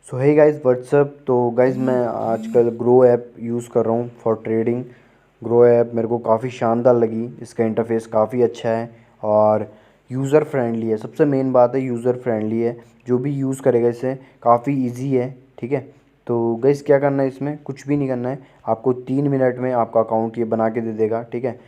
सो hey guys what's up. तो guys मैं आजकल ग्रो ऐप यूज़ कर रहा हूँ फॉर ट्रेडिंग। ग्रो ऐप मेरे को काफ़ी शानदार लगी, इसका इंटरफेस काफ़ी अच्छा है और यूज़र फ्रेंडली है। सबसे मेन बात है यूज़र फ्रेंडली है, जो भी यूज़ करेगा इसे काफ़ी इजी है। ठीक है, तो गाइस क्या करना है, इसमें कुछ भी नहीं करना है, आपको 3 मिनट में आपका अकाउंट ये बना के दे देगा। ठीक है,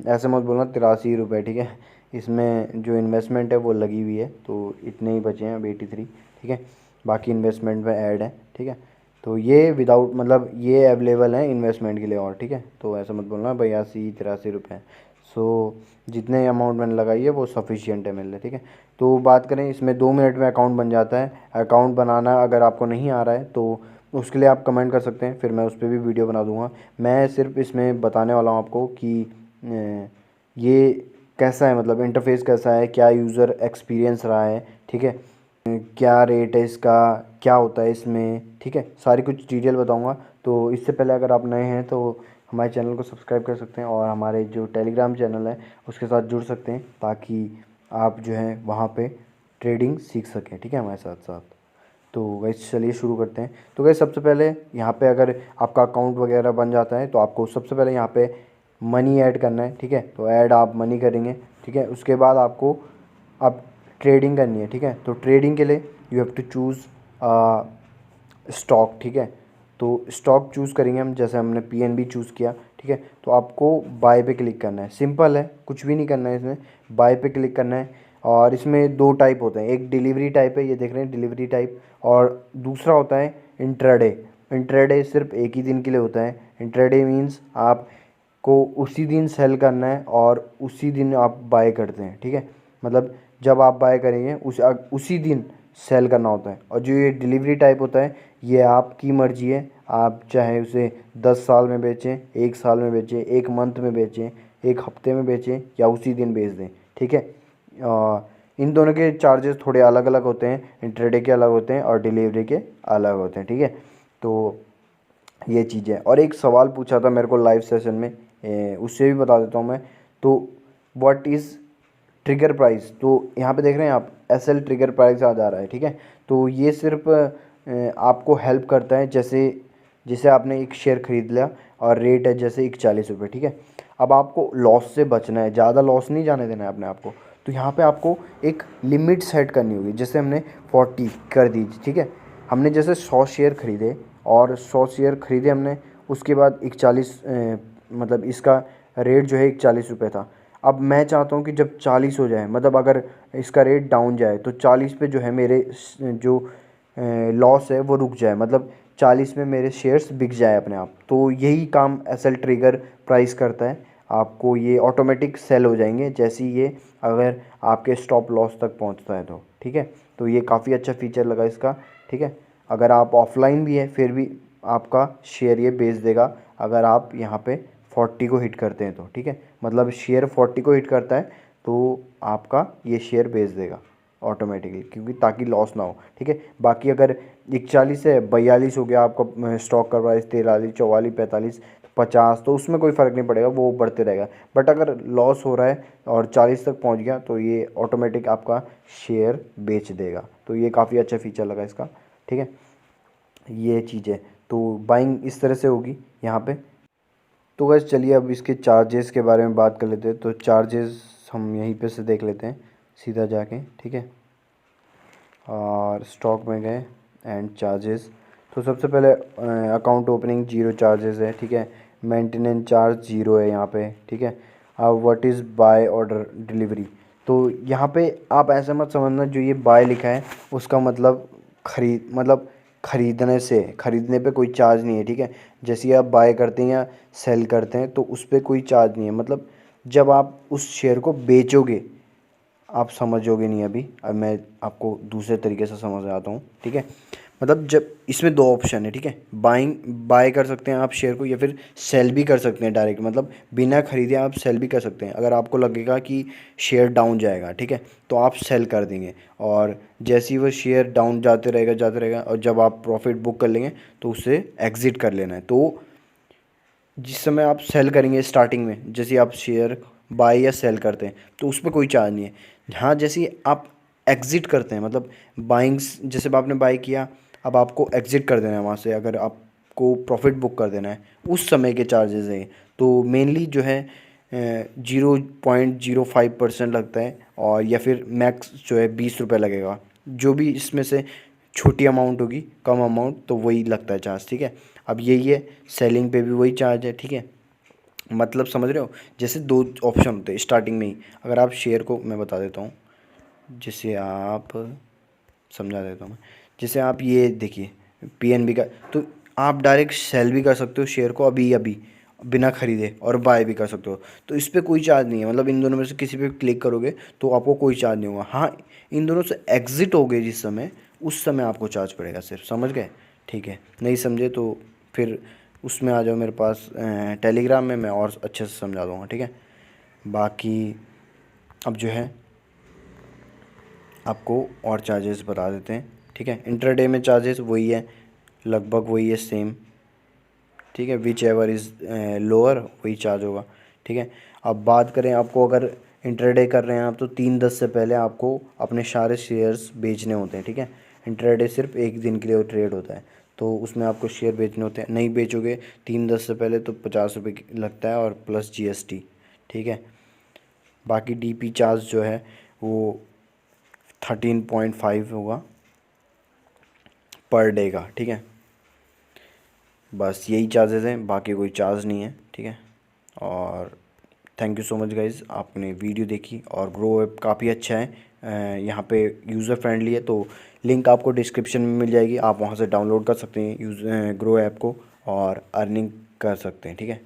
ऐसे मत बोलना 83 रुपये। ठीक है, इसमें जो इन्वेस्टमेंट है वो लगी हुई है, तो इतने ही बचे हैं अब 83। ठीक है, बाकी इन्वेस्टमेंट में ऐड है। ठीक है, तो ये विदाउट मतलब ये अवेलेबल है इन्वेस्टमेंट के लिए और। ठीक है, तो ऐसा मत बोलना 82-83 रुपये। सो जितने अमाउंट मैंने लगाई है वो सफिशियंट है मेरे लिए। ठीक है, तो बात करें, इसमें 2 मिनट में अकाउंट बन जाता है। अकाउंट बनाना अगर आपको नहीं आ रहा है तो उसके लिए आप कमेंट कर सकते हैं, फिर मैं उस पर भी वीडियो बना दूंगा। मैं सिर्फ इसमें बताने वाला हूँ आपको कि ये कैसा है, मतलब इंटरफेस कैसा है, क्या यूज़र एक्सपीरियंस रहा है। ठीक है, क्या रेट है इसका, क्या होता है इसमें। ठीक है, सारी कुछ डिटेल बताऊंगा। तो इससे पहले अगर आप नए हैं तो हमारे चैनल को सब्सक्राइब कर सकते हैं और हमारे जो टेलीग्राम चैनल है उसके साथ जुड़ सकते हैं, ताकि आप जो है वहाँ पे ट्रेडिंग सीख सकें। ठीक है, हमारे साथ साथ। तो गैस चलिए शुरू करते हैं। तो गैस सबसे पहले यहाँ पे अगर आपका अकाउंट वगैरह बन जाता है तो आपको सबसे पहले यहाँ पे मनी ऐड करना है। ठीक है, तो ऐड आप मनी करेंगे। ठीक है, उसके बाद आपको अब ट्रेडिंग करनी है। ठीक है, तो ट्रेडिंग के लिए you have to choose stock. ठीक है, तो स्टॉक चूज़ करेंगे हम, जैसे हमने पीएनबी चूज़ किया। ठीक है, तो आपको बाय पे क्लिक करना है, सिंपल है, कुछ भी नहीं करना है इसमें, बाय पे क्लिक करना है। और इसमें दो टाइप होते हैं, एक डिलीवरी टाइप है, ये देख रहे हैं डिलीवरी टाइप, और दूसरा होता है इंट्राडे। इंट्राडे सिर्फ एक ही दिन के लिए होता है। इंट्राडे मीन्स आपको उसी दिन सेल करना है और उसी दिन आप बाय करते हैं। ठीक है, मतलब जब आप बाय करेंगे उसी दिन सेल करना होता है। और जो ये डिलीवरी टाइप होता है ये आपकी मर्ज़ी है, आप चाहे उसे 10 साल में बेचें, 1 साल में बेचें, 1 मंथ में बेचें, 1 हफ्ते में बेचें, या उसी दिन बेच दें। ठीक है, इन दोनों के चार्जेस थोड़े अलग अलग होते हैं, इंट्राडे के अलग होते हैं और डिलीवरी के अलग होते हैं। ठीक है, तो ये चीज़ है। और एक सवाल पूछा था मेरे को लाइव सेशन में, उससे भी बता देता हूँ मैं। तो व्हाट इज़ ट्रिगर प्राइस, तो यहाँ पे देख रहे हैं आप एसएल ट्रिगर प्राइस आ जा रहा है। ठीक है, तो ये सिर्फ आपको हेल्प करता है, जैसे आपने एक शेयर खरीद लिया और रेट है जैसे 41 रुपये। ठीक है, अब आपको लॉस से बचना है, ज़्यादा लॉस नहीं जाने देना है अपने आप को। तो यहाँ पे आपको एक लिमिट सेट करनी होगी, जैसे हमने 40 कर दी। ठीक है, हमने जैसे 100 शेयर खरीदे और 100 शेयर खरीदे हमने, उसके बाद 41 मतलब इसका रेट जो है 41 रुपये था। अब मैं चाहता हूँ कि जब 40 हो जाए, मतलब अगर इसका रेट डाउन जाए तो 40 पे जो है मेरे जो लॉस है वो रुक जाए, मतलब 40 में मेरे शेयर्स बिक जाए अपने आप। तो यही काम एसएल ट्रिगर प्राइस करता है, आपको ये ऑटोमेटिक सेल हो जाएंगे जैसे ही ये अगर आपके स्टॉप लॉस तक पहुंचता है तो। ठीक है, तो ये काफ़ी अच्छा फीचर लगा इसका। ठीक है, अगर आप ऑफलाइन भी है फिर भी आपका शेयर ये बेच देगा, अगर आप यहाँ पे 40 को हिट करते हैं तो। ठीक है, मतलब शेयर 40 को हिट करता है तो आपका ये शेयर बेच देगा ऑटोमेटिकली, क्योंकि ताकि लॉस ना हो। ठीक है, बाकी अगर 41 है 42 हो गया आपका स्टॉक का प्राइस, 43, 44, 45, 50, तो उसमें कोई फ़र्क नहीं पड़ेगा, वो बढ़ते रहेगा। बट अगर लॉस हो रहा है और 40 तक पहुंच गया तो ये ऑटोमेटिक आपका शेयर बेच देगा। तो ये काफ़ी अच्छा फीचर लगा इसका। ठीक है, ये चीज़ है। तो बाइंग इस तरह से होगी यहाँ पे। तो बस चलिए अब इसके चार्जेस के बारे में बात कर लेते हैं। तो चार्जेस हम यहीं पे से देख लेते हैं सीधा जाके। ठीक है, और स्टॉक में गए एंड चार्जेस। तो सबसे पहले अकाउंट ओपनिंग जीरो चार्जेस है। ठीक है, मेंटेनेंस चार्ज जीरो है यहाँ पे। ठीक है, अब what is by order delivery, तो यहाँ पे आप ऐसा मत समझना जो ये बाय लिखा है उसका मतलब खरीदने पे कोई चार्ज नहीं है। ठीक है, जैसे ही आप बाय करते हैं या सेल करते हैं तो उस पर कोई चार्ज नहीं है, मतलब जब आप उस शेयर को बेचोगे आप समझोगे नहीं अभी, अब मैं आपको दूसरे तरीके से समझ आता हूँ। ठीक है, मतलब जब इसमें दो ऑप्शन है। ठीक है, बाय कर सकते हैं आप शेयर को, या फिर सेल भी कर सकते हैं डायरेक्ट, मतलब बिना खरीदे आप सेल भी कर सकते हैं। अगर आपको लगेगा कि शेयर डाउन जाएगा, ठीक है, तो आप सेल कर देंगे, और जैसे ही वो शेयर डाउन जाते रहेगा और जब आप प्रॉफिट बुक कर लेंगे तो उसे एग्ज़िट कर लेना है। तो जिस समय आप सेल करेंगे स्टार्टिंग में, जैसे आप शेयर बाय या सेल करते हैं तो उस पर कोई चार्ज नहीं है। हाँ, जैसे ही आप एग्ज़िट करते हैं, मतलब बाइंग्स, जैसे आपने बाय किया, अब आपको एग्ज़िट कर देना है वहाँ से, अगर आपको प्रॉफिट बुक कर देना है उस समय के चार्जेस हैं। तो मेनली जो है 0.05% लगता है, और या फिर मैक्स जो है 20 रुपये लगेगा। जो भी इसमें से छोटी अमाउंट होगी, कम अमाउंट, तो वही लगता है चार्ज, ठीक है। अब यही है, सेलिंग पे भी वही चार्ज है, ठीक है। मतलब समझ रहे हो, जैसे दो ऑप्शन होते हैं स्टार्टिंग में ही। अगर आप शेयर को, मैं बता देता हूँ, जिसे आप समझा देता हूँ मैं। जैसे आप ये देखिए पीएनबी का, तो आप डायरेक्ट सेल भी कर सकते हो शेयर को अभी अभी बिना खरीदे, और बाय भी कर सकते हो। तो इस पर कोई चार्ज नहीं है, मतलब इन दोनों में से किसी पे क्लिक करोगे तो आपको कोई चार्ज नहीं होगा। हाँ, इन दोनों से एग्जिट हो गए जिस समय, उस समय आपको चार्ज पड़ेगा सिर्फ, समझ गए? ठीक है, नहीं समझे तो फिर उसमें आ जाओ मेरे पास टेलीग्राम में, मैं और अच्छे से समझा दूँगा, ठीक है। बाकी अब जो है आपको और चार्जेस बता देते हैं, ठीक है। इंटरडे में चार्जेस वही है, लगभग वही है, सेम, ठीक है। विच एवर इज़ लोअर वही चार्ज होगा, ठीक है। अब बात करें, आपको अगर इंटरडे कर रहे हैं आप, तो 3:10 से पहले आपको अपने सारे शेयर्स बेचने होते हैं, ठीक है। इंटरडे सिर्फ एक दिन के लिए ट्रेड होता है, तो उसमें आपको शेयर बेचने होते हैं। नहीं बेचोगे 3:10 से पहले तो 50 रुपये लगता है, और प्लस जीएसटी, ठीक है। बाकी डीपी चार्ज जो है वो 13.5 होगा पर डे का, ठीक है। बस यही चार्जेस हैं, बाकी कोई चार्ज नहीं है, ठीक है। और thank you so much guys, आपने वीडियो देखी। और ग्रो ऐप काफ़ी अच्छा है, यहाँ पे यूज़र फ्रेंडली है, तो लिंक आपको डिस्क्रिप्शन में मिल जाएगी, आप वहाँ से डाउनलोड कर सकते हैं ग्रो ऐप को, और अर्निंग कर सकते हैं, ठीक है।